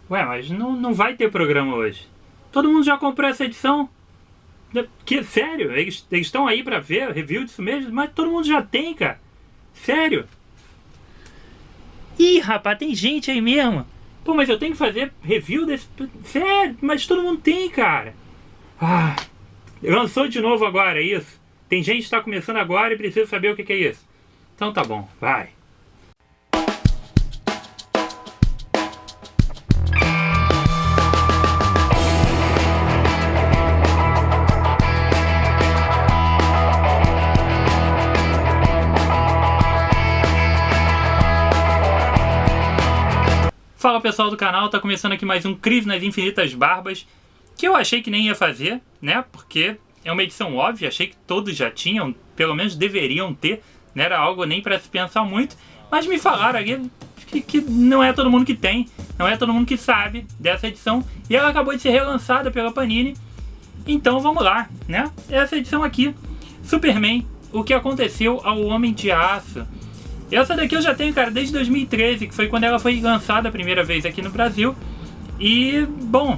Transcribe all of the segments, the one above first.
Ué, mas não vai ter programa hoje. Todo mundo já comprou essa edição? Sério? Eles estão aí pra ver review disso mesmo? Mas todo mundo já tem, cara. Sério? Ih, rapaz, tem gente aí mesmo. Pô, mas eu tenho que fazer review desse... Sério? Mas todo mundo tem, cara. Ah, lançou de novo agora, é isso? Tem gente que tá começando agora e precisa saber o que é isso. Então tá bom, vai. Fala pessoal do canal, tá começando aqui mais um Crise nas Infinitas Barbas, que eu achei que nem ia fazer, né, porque é uma edição óbvia, achei que todos já tinham, pelo menos deveriam ter, não era algo nem para se pensar muito, mas me falaram aqui que não é todo mundo que tem, não é todo mundo que sabe dessa edição, e ela acabou de ser relançada pela Panini, então vamos lá, né, essa edição aqui, Superman, o que aconteceu ao Homem de Aço. Essa daqui eu já tenho, cara, desde 2013, que foi quando ela foi lançada a primeira vez aqui no Brasil. E, bom,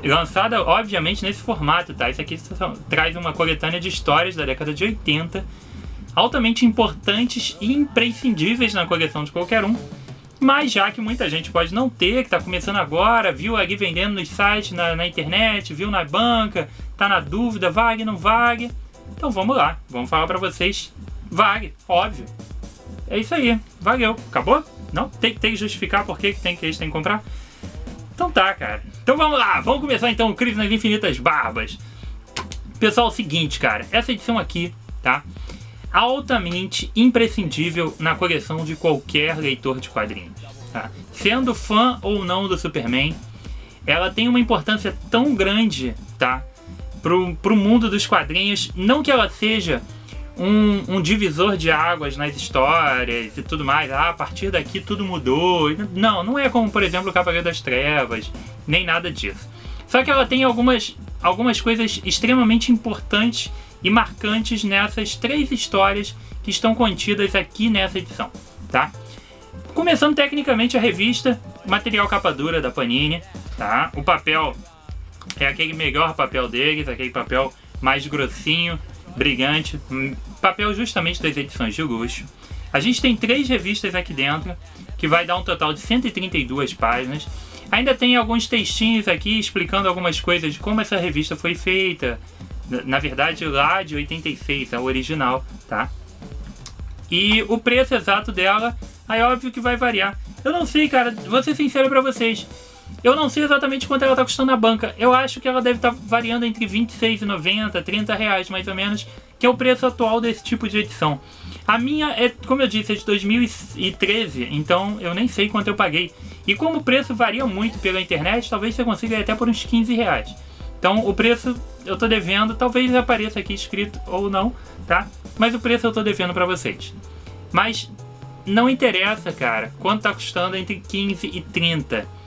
lançada obviamente nesse formato, tá? Isso aqui traz uma coletânea de histórias da década de 80, altamente importantes e imprescindíveis na coleção de qualquer um. Mas já que muita gente pode não ter, que tá começando agora, viu ali vendendo nos sites, na internet, viu na banca, tá na dúvida, vague, não vague. Então vamos lá, vamos falar pra vocês. Vague, óbvio. É isso aí, valeu, acabou? Não? Tem que justificar por que eles têm que comprar? Então tá, cara. Então vamos lá, vamos começar então o Crise nas Infinitas Barbas. Pessoal, é o seguinte, cara, essa edição aqui, tá? Altamente imprescindível na coleção de qualquer leitor de quadrinhos, tá? Sendo fã ou não do Superman, ela tem uma importância tão grande, tá? Pro mundo dos quadrinhos, não que ela seja um divisor de águas nas histórias e tudo mais, a partir daqui tudo mudou. Não é como, por exemplo, o Cavaleiro das Trevas, nem nada disso. Só que ela tem algumas coisas extremamente importantes e marcantes nessas três histórias que estão contidas aqui nessa edição, tá? Começando tecnicamente a revista, material capa dura da Panini, tá? O papel é aquele melhor papel deles, aquele papel mais grossinho, brilhante, papel justamente das edições de luxo. A gente tem 3 revistas aqui dentro, que vai dar um total de 132 páginas. Ainda tem alguns textinhos aqui explicando algumas coisas de como essa revista foi feita. Na verdade, lá de 86, a original, tá? E o preço exato dela, aí óbvio que vai variar. Eu não sei, cara, vou ser sincero pra vocês. Eu não sei exatamente quanto ela está custando na banca. Eu acho que ela deve estar variando entre R$26,90 a R$30 mais ou menos, que é o preço atual desse tipo de edição. A minha é, como eu disse, é de 2013, então eu nem sei quanto eu paguei. E como o preço varia muito pela internet, talvez você consiga ir até por uns R$15. Então o preço eu tô devendo, talvez apareça aqui escrito ou não, tá? Mas o preço eu tô devendo para vocês. Mas não interessa, cara, quanto tá custando entre 15 e 30.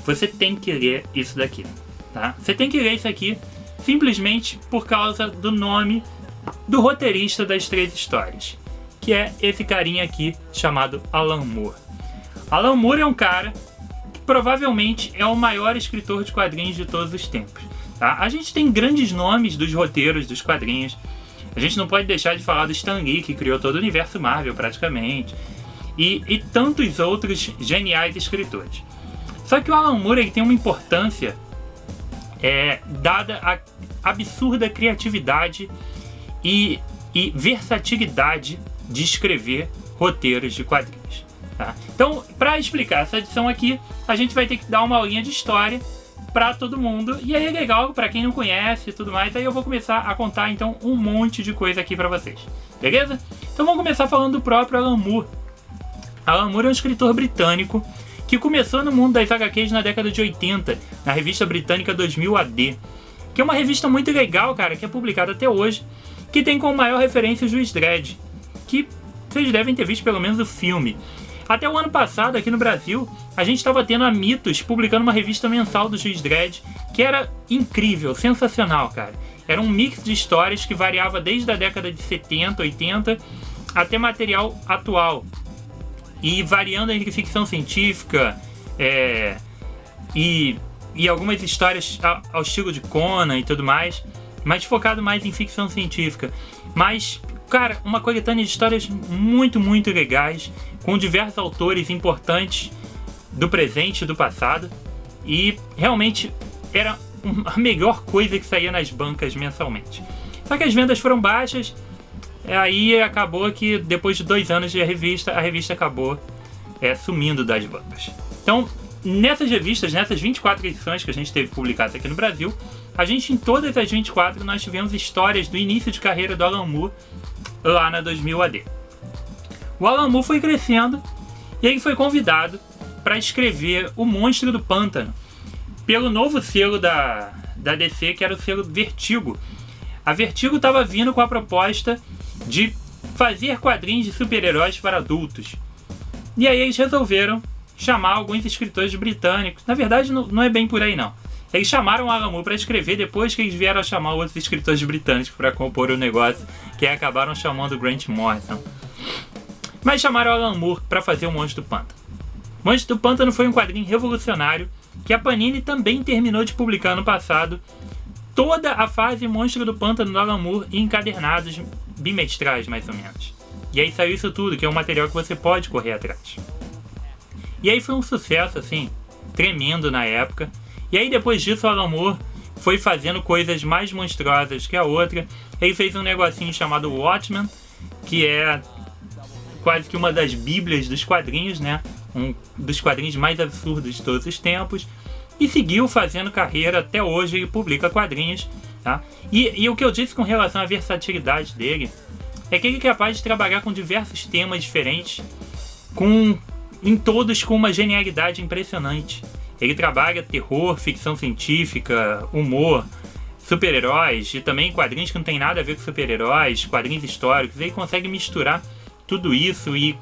Você tem que ler isso daqui, tá? Você tem que ler isso aqui simplesmente por causa do nome do roteirista das 3 histórias, que é esse carinha aqui chamado Alan Moore. Alan Moore é um cara que provavelmente é o maior escritor de quadrinhos de todos os tempos, tá? A gente tem grandes nomes dos roteiros dos quadrinhos. A gente não pode deixar de falar do Stan Lee, que criou todo o universo Marvel praticamente, e tantos outros geniais escritores. Só que o Alan Moore ele tem uma importância dada a absurda criatividade e versatilidade de escrever roteiros de quadrinhos, tá? Então, para explicar essa edição aqui, a gente vai ter que dar uma aulinha de história para todo mundo, e aí é legal para quem não conhece e tudo mais. Aí eu vou começar a contar então um monte de coisa aqui para vocês, beleza? Então vamos começar falando do próprio Alan Moore. Alan Moore é um escritor britânico que começou no mundo das HQs na década de 80, na revista britânica 2000 AD, que é uma revista muito legal, cara, que é publicada até hoje, que tem como maior referência o Juiz Dredd, que vocês devem ter visto pelo menos o filme. Até o ano passado, aqui no Brasil, a gente estava tendo a Mitos publicando uma revista mensal do Juiz Dredd, que era incrível, sensacional, cara. Era um mix de histórias que variava desde a década de 70, 80, até material atual. E variando entre ficção científica, e algumas histórias ao estilo de Conan e tudo mais, mas focado mais em ficção científica. Mas, cara, uma coletânea de histórias muito, muito legais, com diversos autores importantes do presente e do passado, e realmente era a melhor coisa que saía nas bancas mensalmente. Só que as vendas foram baixas, aí acabou que depois de 2 anos de revista, a revista acabou sumindo das bancas. Então, nessas revistas, nessas 24 edições que a gente teve publicadas aqui no Brasil, a gente, em todas as 24, nós tivemos histórias do início de carreira do Alan Moore lá na 2000 AD. O Alan Moore foi crescendo e ele foi convidado para escrever O Monstro do Pântano pelo novo selo da DC, que era o selo Vertigo. A Vertigo estava vindo com a proposta de fazer quadrinhos de super-heróis para adultos. E aí eles resolveram chamar alguns escritores britânicos. Na verdade, não é bem por aí, não. Eles chamaram o Alan Moore para escrever depois que eles vieram a chamar outros escritores britânicos para compor o negócio, que acabaram chamando o Grant Morrison. Mas chamaram o Alan Moore para fazer o Monstro do Pântano. O Monstro do Pântano foi um quadrinho revolucionário que a Panini também terminou de publicar no passado, toda a fase Monstro do Pântano do Alan Moore em encadernados bimestrais, mais ou menos. E aí saiu isso tudo, que é um material que você pode correr atrás. E aí foi um sucesso, assim, tremendo na época. E aí depois disso o Alan Moore foi fazendo coisas mais monstruosas que a outra. Ele fez um negocinho chamado Watchmen, que é quase que uma das bíblias dos quadrinhos, né? Um dos quadrinhos mais absurdos de todos os tempos. E seguiu fazendo carreira até hoje. Ele publica quadrinhos, tá? E o que eu disse com relação à versatilidade dele é que ele é capaz de trabalhar com diversos temas diferentes, em todos com uma genialidade impressionante. Ele trabalha terror, ficção científica, humor, super-heróis e também quadrinhos que não tem nada a ver com super-heróis, quadrinhos históricos. Ele consegue misturar tudo isso e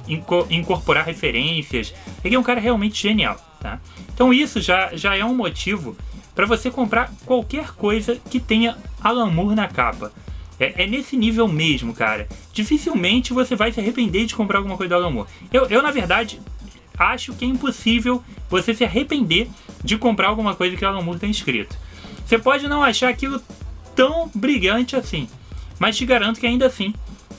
incorporar referências. Ele é um cara realmente genial, tá? Então isso já é um motivo para você comprar qualquer coisa que tenha Alan Moore na capa. É nesse nível mesmo, cara. Dificilmente você vai se arrepender de comprar alguma coisa do Alan Moore. Eu na verdade, acho que é impossível você se arrepender de comprar alguma coisa que o Alan Moore tem escrito. Você pode não achar aquilo tão brilhante assim, mas te garanto que ainda assim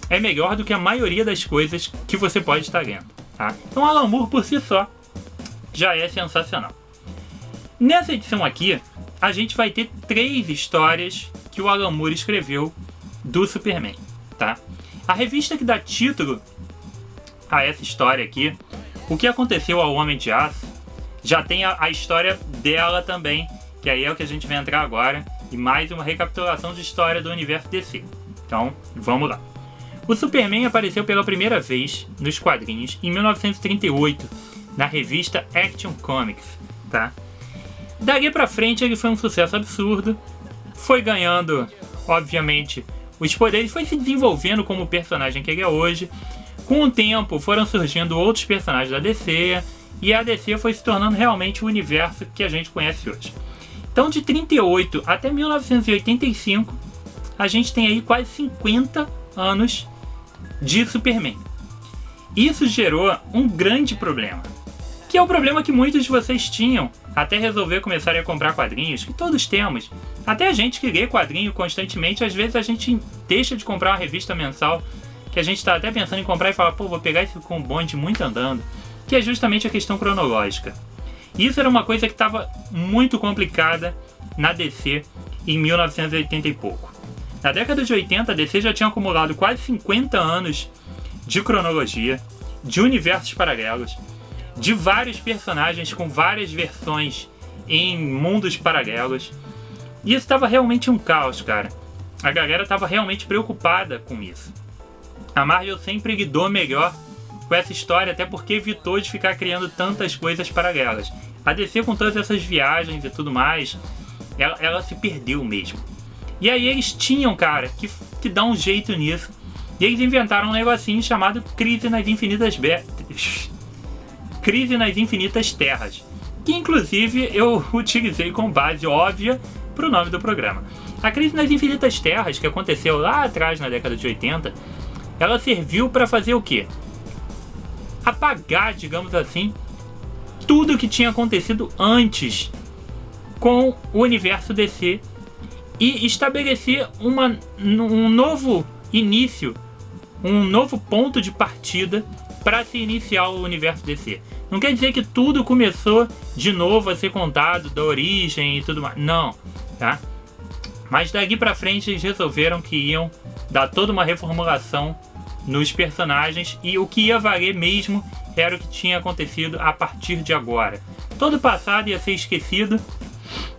é melhor do que a maioria das coisas que você pode estar lendo, tá? Então Alan Moore por si só já é sensacional. Nessa edição aqui, a gente vai ter 3 histórias que o Alan Moore escreveu do Superman, tá? A revista que dá título a essa história aqui, O que Aconteceu ao Homem de Aço, já tem a história dela também, que aí é o que a gente vai entrar agora, e mais uma recapitulação de história do universo DC. Então, vamos lá. O Superman apareceu pela primeira vez nos quadrinhos em 1938, na revista Action Comics, tá? Dali pra frente ele foi um sucesso absurdo, foi ganhando, obviamente, os poderes, foi se desenvolvendo como o personagem que ele é hoje. Com o tempo foram surgindo outros personagens da DC, e a DC foi se tornando realmente o universo que a gente conhece hoje. Então de 38 até 1985, a gente tem aí quase 50 anos de Superman. Isso gerou um grande problema, que é o problema que muitos de vocês tinham até resolver começarem a comprar quadrinhos, que todos temos. Até a gente que lê quadrinho constantemente, às vezes a gente deixa de comprar uma revista mensal, que a gente está até pensando em comprar e fala, pô, vou pegar esse com o bonde muito andando, que é justamente a questão cronológica. Isso era uma coisa que estava muito complicada na DC em 1980 e pouco. Na década de 80, a DC já tinha acumulado quase 50 anos de cronologia, de universos paralelos, de vários personagens com várias versões em mundos paralelos. E isso estava realmente um caos, cara. A galera estava realmente preocupada com isso. A Marvel sempre lidou melhor com essa história, até porque evitou de ficar criando tantas coisas paralelas. A DC, com todas essas viagens e tudo mais, ela se perdeu mesmo. E aí eles tinham, cara, que dar um jeito nisso. E eles inventaram um negocinho chamado Crise nas Infinitas Terras, que inclusive eu utilizei como base óbvia para o nome do programa. A Crise nas Infinitas Terras, que aconteceu lá atrás na década de 80, ela serviu para fazer o quê? Apagar, digamos assim, tudo que tinha acontecido antes com o universo DC e estabelecer um novo início, um novo ponto de partida para se iniciar o universo DC. Não quer dizer que tudo começou de novo a ser contado, da origem e tudo mais. Não, tá? Mas daqui pra frente eles resolveram que iam dar toda uma reformulação nos personagens e o que ia valer mesmo era o que tinha acontecido a partir de agora. Todo o passado ia ser esquecido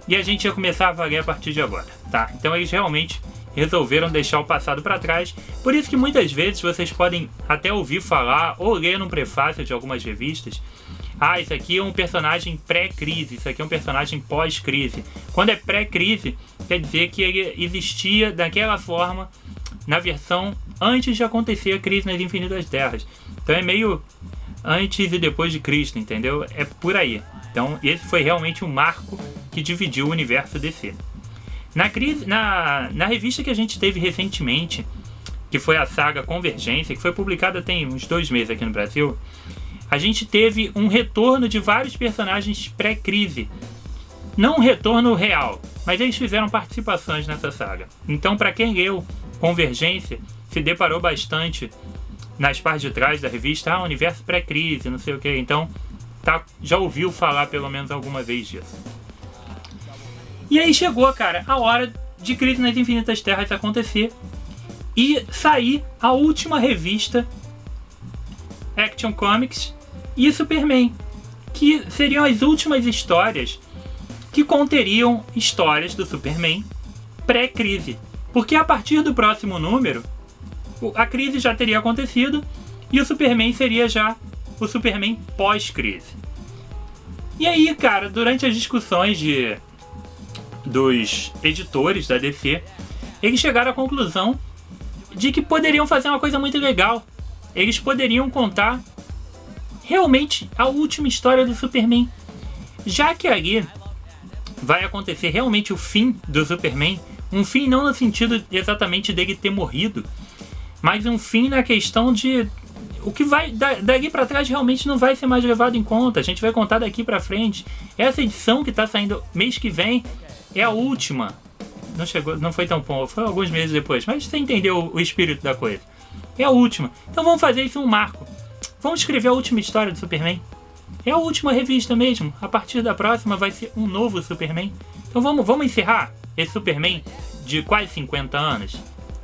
e a gente ia começar a valer a partir de agora, tá? Então eles realmente resolveram deixar o passado para trás. Por isso que muitas vezes vocês podem até ouvir falar ou ler num prefácio de algumas revistas: ah, isso aqui é um personagem pré-crise, isso aqui é um personagem pós-crise. Quando é pré-crise, quer dizer que ele existia daquela forma na versão antes de acontecer a crise nas Infinitas Terras. Então é meio antes e depois de Cristo, entendeu? É por aí. Então esse foi realmente um marco que dividiu o universo DC. Na revista que a gente teve recentemente, que foi a saga Convergência, que foi publicada tem uns 2 meses aqui no Brasil, a gente teve um retorno de vários personagens pré-crise. Não um retorno real, mas eles fizeram participações nessa saga. Então, para quem leu Convergência, se deparou bastante nas partes de trás da revista, universo pré-crise, não sei o que. Então, já ouviu falar pelo menos alguma vez disso. E aí chegou, cara, a hora de Crise nas Infinitas Terras acontecer e sair a última revista Action Comics e Superman, que seriam as últimas histórias que conteriam histórias do Superman pré-crise. Porque a partir do próximo número, a crise já teria acontecido e o Superman seria já o Superman pós-crise. E aí, cara, durante as discussões dos editores da DC, eles chegaram à conclusão de que poderiam fazer uma coisa muito legal. Eles poderiam contar realmente a última história do Superman, já que ali vai acontecer realmente o fim do Superman. Um fim não no sentido exatamente dele ter morrido, mas um fim na questão de o que vai daqui pra trás realmente não vai ser mais levado em conta. A gente vai contar daqui pra frente. Essa edição que tá saindo mês que vem é a última. Não foi tão bom, foi alguns meses depois, mas você entendeu o espírito da coisa. É a última. Então vamos fazer isso um marco. Vamos escrever a última história do Superman. É a última revista mesmo. A partir da próxima vai ser um novo Superman. Então vamos encerrar esse Superman de quase 50 anos.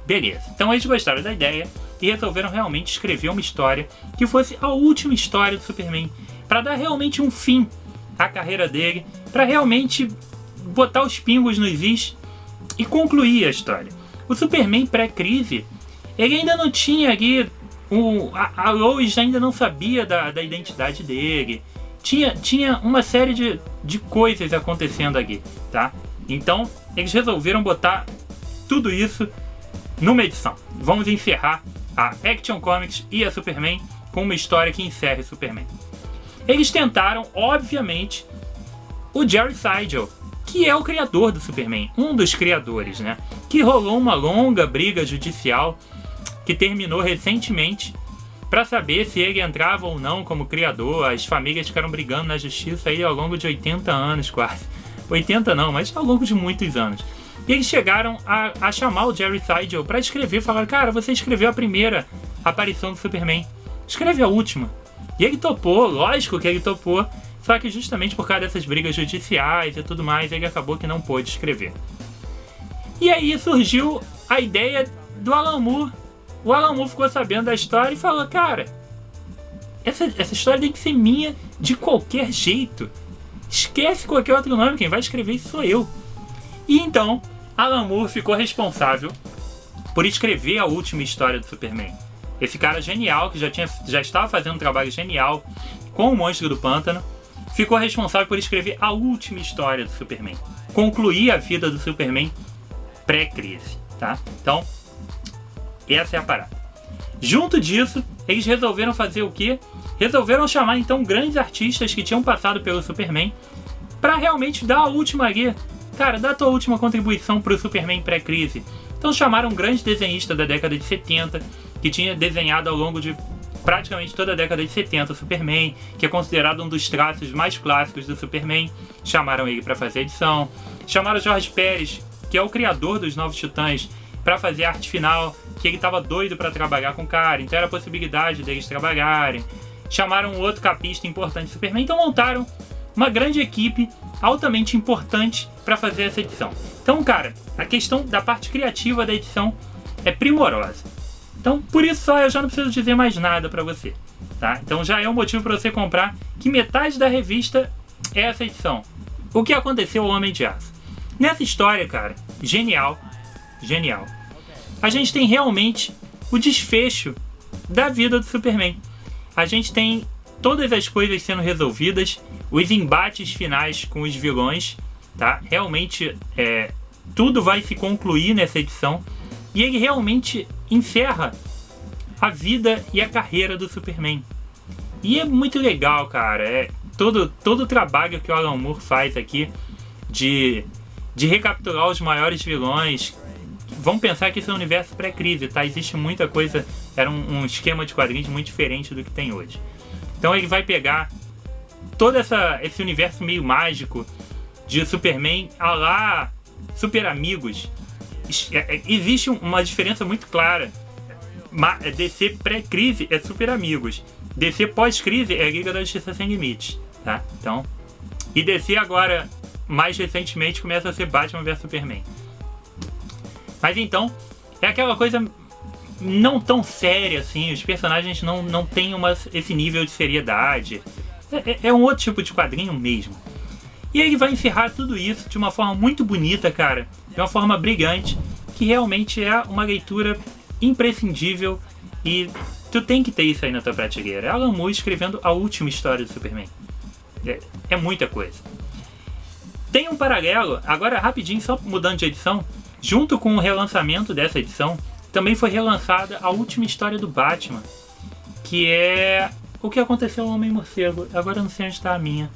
Beleza. Então eles gostaram da ideia e resolveram realmente escrever uma história que fosse a última história do Superman, para dar realmente um fim à carreira dele, para realmente botar os pingos nos is e concluir a história. O Superman pré-crise, ele ainda não tinha ali a Lois ainda não sabia da identidade dele. Tinha uma série de coisas acontecendo aqui, tá? Então eles resolveram botar tudo isso numa edição. Vamos encerrar a Action Comics e a Superman com uma história que encerre Superman. Eles tentaram, obviamente, o Jerry Siegel, que é o criador do Superman, um dos criadores, né? Que rolou uma longa briga judicial que terminou recentemente para saber se ele entrava ou não como criador. As famílias ficaram brigando na justiça aí ao longo de 80 anos quase. 80 não, mas ao longo de muitos anos. E eles chegaram a chamar o Jerry Siegel para escrever. Falaram: cara, você escreveu a primeira aparição do Superman, escreve a última. E ele topou, lógico que ele topou. Só que justamente por causa dessas brigas judiciais e tudo mais, ele acabou que não pôde escrever. E aí surgiu a ideia do Alan Moore. O Alan Moore ficou sabendo da história e falou: cara, essa história tem que ser minha de qualquer jeito. Esquece qualquer outro nome, quem vai escrever isso sou eu. E então, Alan Moore ficou responsável por escrever a última história do Superman. Esse cara genial, que já estava fazendo um trabalho genial com o Monstro do Pântano, ficou responsável por escrever a última história do Superman. Concluir a vida do Superman pré-crise, tá? Então, essa é a parada. Junto disso, eles resolveram fazer o quê? Resolveram chamar então grandes artistas que tinham passado pelo Superman para realmente dar a última ali. Cara, dá a tua última contribuição pro Superman pré-crise. Então chamaram um grande desenhista da década de 70, que tinha desenhado ao longo de praticamente toda a década de 70 o Superman, que é considerado um dos traços mais clássicos do Superman. Chamaram ele para fazer a edição. Chamaram o Jorge Pérez, que é o criador dos Novos Titãs, para fazer a arte final, que ele estava doido para trabalhar com o cara, então era a possibilidade deles trabalharem. Chamaram um outro capista importante do Superman, então montaram uma grande equipe altamente importante para fazer essa edição. Então, cara, a questão da parte criativa da edição é primorosa. Então, por isso só eu já não preciso dizer mais nada para você, tá? Então já é um motivo para você comprar, que metade da revista é essa edição. O que aconteceu ao Homem de Aço? Nessa história, cara, genial, genial. A gente tem realmente o desfecho da vida do Superman. A gente tem todas as coisas sendo resolvidas, os embates finais com os vilões, tá? Realmente tudo vai se concluir nessa edição. E ele realmente encerra a vida e a carreira do Superman. E é muito legal, cara. Todo o trabalho que o Alan Moore faz aqui de recapturar os maiores vilões. Vamos pensar que isso é um universo pré-crise, tá? Existe muita coisa, era um esquema de quadrinhos muito diferente do que tem hoje. Então ele vai pegar todo esse universo meio mágico de Superman a lá Super Amigos. Existe uma diferença muito clara. DC pré-crise é Super Amigos. DC pós-crise é Liga da Justiça Sem Limites, tá? Então, e DC agora, mais recentemente, começa a ser Batman vs Superman. Mas então, é aquela coisa não tão séria assim, os personagens não têm esse nível de seriedade. É um outro tipo de quadrinho mesmo. E ele vai encerrar tudo isso de uma forma muito bonita, cara. De uma forma brilhante, que realmente é uma leitura imprescindível. E tu tem que ter isso aí na tua prateleira. É Alan Moore escrevendo a última história do Superman. É muita coisa. Tem um paralelo, agora rapidinho, só mudando de edição. Junto com o relançamento dessa edição, também foi relançada a última história do Batman, que é o que aconteceu ao Homem-Morcego. Agora eu não sei onde está a minha.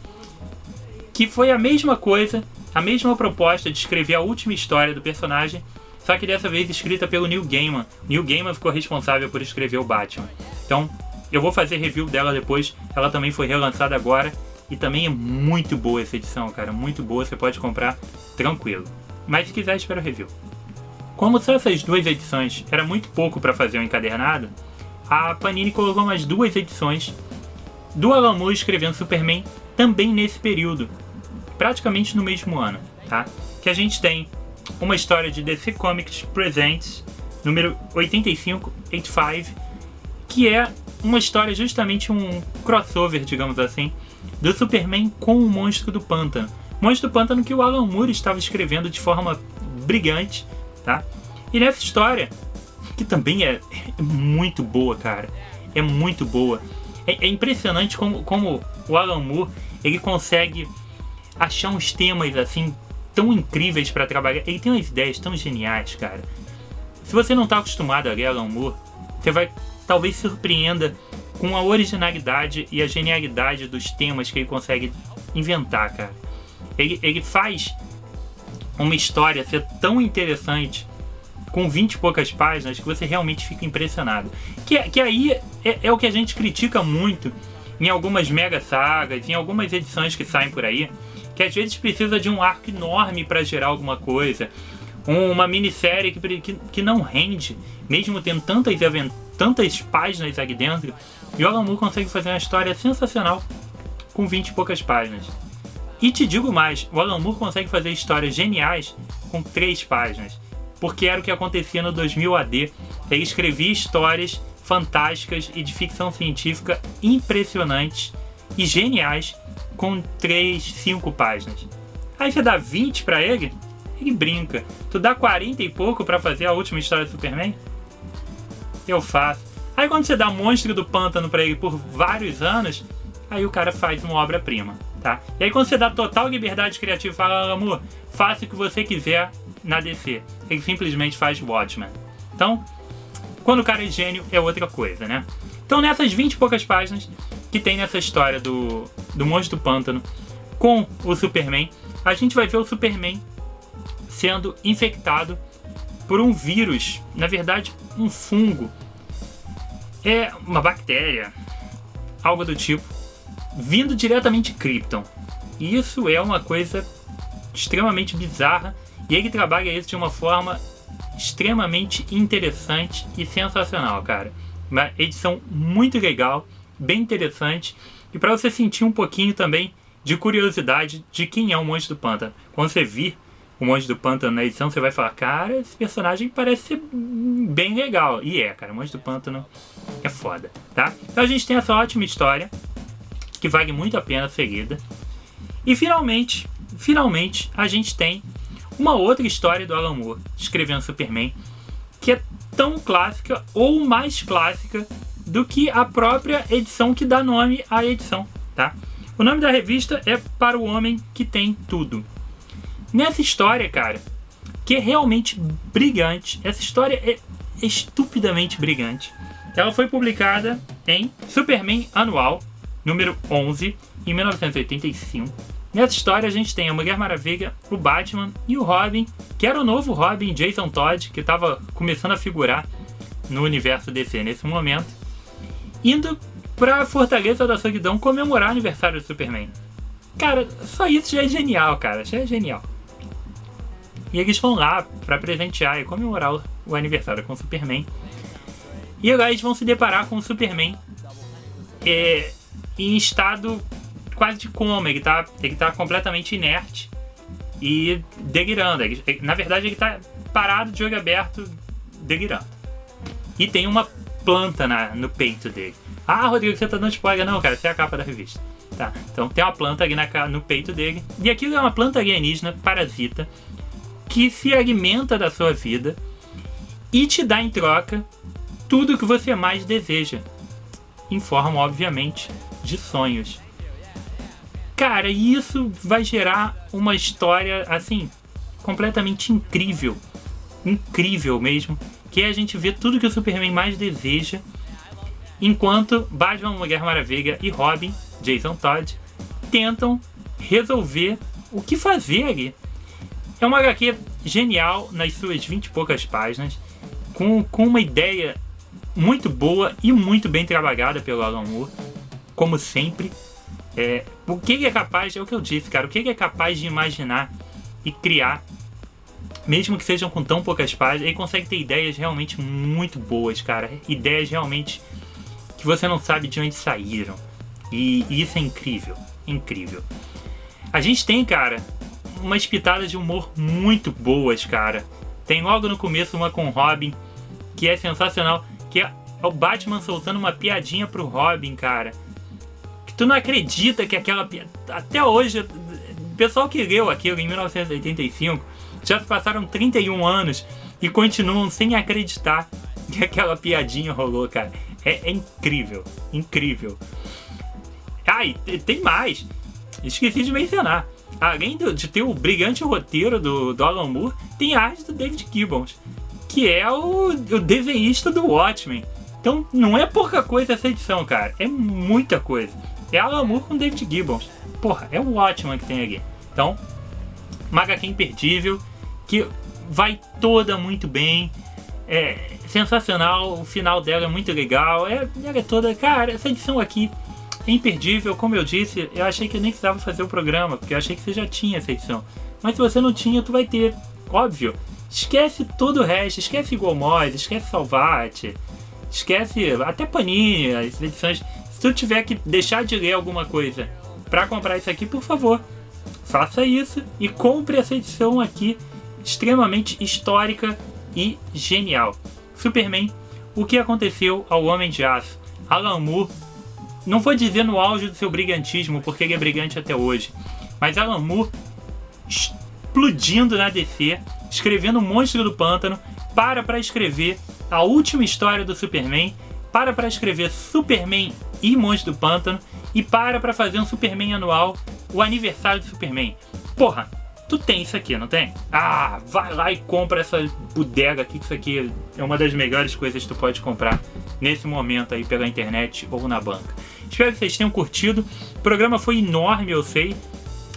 Que foi a mesma coisa, a mesma proposta de escrever a última história do personagem, só que dessa vez escrita pelo Neil Gaiman. Neil Gaiman ficou responsável por escrever o Batman. Então, eu vou fazer review dela depois. Ela também foi relançada agora e também é muito boa essa edição, cara. Muito boa, você pode comprar tranquilo. Mas se quiser, espera o review. Como só essas duas edições era muito pouco para fazer um encadernado, a Panini colocou umas 2 edições do Alan Moore escrevendo Superman também nesse período, praticamente no mesmo ano, tá? Que a gente tem uma história de DC Comics Presents, número 85, que é uma história, justamente um crossover, digamos assim, do Superman com o Monstro do Pântano. Monstro do Pântano que o Alan Moore estava escrevendo de forma brilhante, tá? E nessa história, que também é muito boa, cara, é muito boa. É impressionante como o Alan Moore, ele consegue achar uns temas assim tão incríveis para trabalhar. Ele tem umas ideias tão geniais, cara. Se você não está acostumado a ler Alan Moore, você vai talvez se surpreenda com a originalidade e a genialidade dos temas que ele consegue inventar, cara. Ele faz uma história ser tão interessante com 20 e poucas páginas que você realmente fica impressionado. Que aí é o que a gente critica muito em algumas mega sagas, em algumas edições que saem por aí, que às vezes precisa de um arco enorme para gerar alguma coisa, uma minissérie que não rende, mesmo tendo tantas páginas aqui dentro, e o Alan Moore consegue fazer uma história sensacional com 20 e poucas páginas. E te digo mais, o Alan Moore consegue fazer histórias geniais com 3 páginas, porque era o que acontecia no 2000 AD. Ele escrevia histórias fantásticas e de ficção científica impressionantes e geniais com 3, 5 páginas. Aí você dá 20 pra ele, ele brinca. Tu dá 40 e pouco pra fazer a última história do Superman? Eu faço. Aí quando você dá Monstro do Pântano pra ele por vários anos, aí o cara faz uma obra-prima, tá? E aí quando você dá total liberdade criativa e fala, amor, faça o que você quiser na DC, ele simplesmente faz Watchmen. Então, quando o cara é gênio, é outra coisa, né? Então nessas 20 e poucas páginas que tem nessa história do Monstro do Pântano com o Superman, a gente vai ver o Superman sendo infectado por um vírus, na verdade um fungo, é uma bactéria, algo do tipo, vindo diretamente de Krypton. E isso é uma coisa extremamente bizarra, e ele trabalha isso de uma forma extremamente interessante e sensacional, cara. Uma edição muito legal, bem interessante, e para você sentir um pouquinho também de curiosidade de quem é o Monstro do Pântano. Quando você vir o Monstro do Pântano na edição, você vai falar, cara, esse personagem parece ser bem legal. E cara, o Monstro do Pântano é foda, tá? Então a gente tem essa ótima história, que vale muito a pena ser lida. E finalmente, a gente tem uma outra história do Alan Moore, escrevendo Superman, que é tão clássica ou mais clássica do que a própria edição que dá nome à edição, tá? O nome da revista é Para o Homem que Tem Tudo. Nessa história, cara, que é realmente brilhante, essa história é estupidamente brilhante. Ela foi publicada em Superman Anual, número 11, em 1985. Nessa história a gente tem a Mulher Maravilha, o Batman e o Robin, que era o novo Robin, Jason Todd, que estava começando a figurar no universo DC nesse momento, indo para a Fortaleza da Solidão comemorar o aniversário do Superman. Cara, só isso já é genial, cara, já é genial. E eles vão lá para presentear e comemorar o aniversário com o Superman. E lá eles vão se deparar com o Superman em estado quase de coma. Ele tá completamente inerte e delirando. Na verdade, ele tá parado de olho aberto, delirando. E tem uma planta no peito dele. Ah, Rodrigo, você tá dando spoiler? Não, cara, essa é a capa da revista. Tá, então tem uma planta ali no peito dele. E aquilo é uma planta alienígena, parasita, que se alimenta da sua vida e te dá em troca tudo o que você mais deseja, em forma, obviamente, de sonhos. Cara, isso vai gerar uma história, assim, completamente incrível. Incrível mesmo. Que é a gente ver tudo que o Superman mais deseja, enquanto Batman, Mulher Maravilha e Robin, Jason Todd, tentam resolver o que fazer ali. É uma HQ genial nas suas 20 e poucas páginas, com uma ideia muito boa e muito bem trabalhada pelo Alan Moore, como sempre. O que ele é capaz, é o que eu disse, cara, o que ele é capaz de imaginar e criar, mesmo que sejam com tão poucas páginas, ele consegue ter ideias realmente muito boas, cara. Ideias realmente que você não sabe de onde saíram. E isso é incrível, incrível. A gente tem, cara, umas pitadas de humor muito boas, cara. Tem logo no começo uma com o Robin, que é sensacional, que é o Batman soltando uma piadinha pro Robin, cara. Que tu não acredita que aquela piada... Até hoje, o pessoal que leu aquilo em 1985, já se passaram 31 anos e continuam sem acreditar que aquela piadinha rolou, cara. É incrível, incrível. E tem mais. Esqueci de mencionar. Além de ter o brilhante roteiro do Alan Moore, tem a arte do David Gibbons, que é o desenhista do Watchmen. Então não é pouca coisa essa edição, cara. É muita coisa. É Alan Moore com David Gibbons. Porra, é o Watchmen que tem aqui. Então, uma HQ imperdível, que vai toda muito bem. É sensacional, o final dela é muito legal. Ela é toda... Cara, essa edição aqui é imperdível. Como eu disse, eu achei que eu nem precisava fazer o programa, porque eu achei que você já tinha essa edição. Mas se você não tinha, tu vai ter. Óbvio. Esquece todo o resto. Esquece Igual Mods, esquece Salvat, esquece até Panini, as edições. Se tu tiver que deixar de ler alguma coisa pra comprar isso aqui, por favor, faça isso e compre essa edição aqui, extremamente histórica e genial. Superman, o que aconteceu ao Homem de Aço? Alan Moore, não vou dizer no auge do seu brilhantismo, porque ele é brilhante até hoje, mas Alan Moore explodindo na DC, escrevendo o Monstro do Pântano, para escrever a última história do Superman, para escrever Superman e Monstro do Pântano, e para fazer um Superman anual, o aniversário do Superman. Porra, tu tem isso aqui, não tem? Vai lá e compra essa bodega aqui, que isso aqui é uma das melhores coisas que tu pode comprar nesse momento aí pela internet ou na banca. Espero que vocês tenham curtido. O programa foi enorme, eu sei,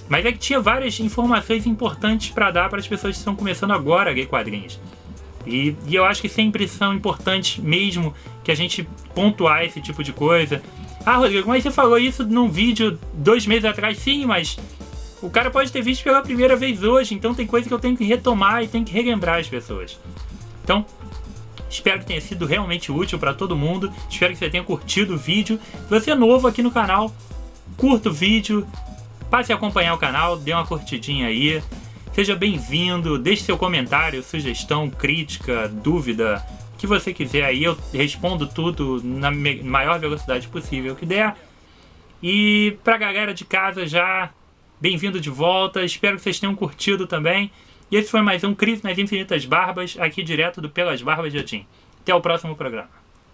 mas é que tinha várias informações importantes para dar para as pessoas que estão começando agora a ler quadrinhos. E eu acho que sempre são importantes mesmo que a gente pontuar esse tipo de coisa. Ah, Rodrigo, mas você falou isso num vídeo 2 meses atrás. Sim, mas o cara pode ter visto pela primeira vez hoje, então tem coisa que eu tenho que retomar e tenho que relembrar as pessoas. Então, espero que tenha sido realmente útil para todo mundo. Espero que você tenha curtido o vídeo. Se você é novo aqui no canal, curta o vídeo, passe a acompanhar o canal, dê uma curtidinha aí. Seja bem-vindo, deixe seu comentário, sugestão, crítica, dúvida, o que você quiser aí. Eu respondo tudo na maior velocidade possível que der. E pra galera de casa já, bem-vindo de volta. Espero que vocês tenham curtido também. E esse foi mais um Crise nas Infinitas Barbas, aqui direto do Pelas Barbas de Odin. Até o próximo programa.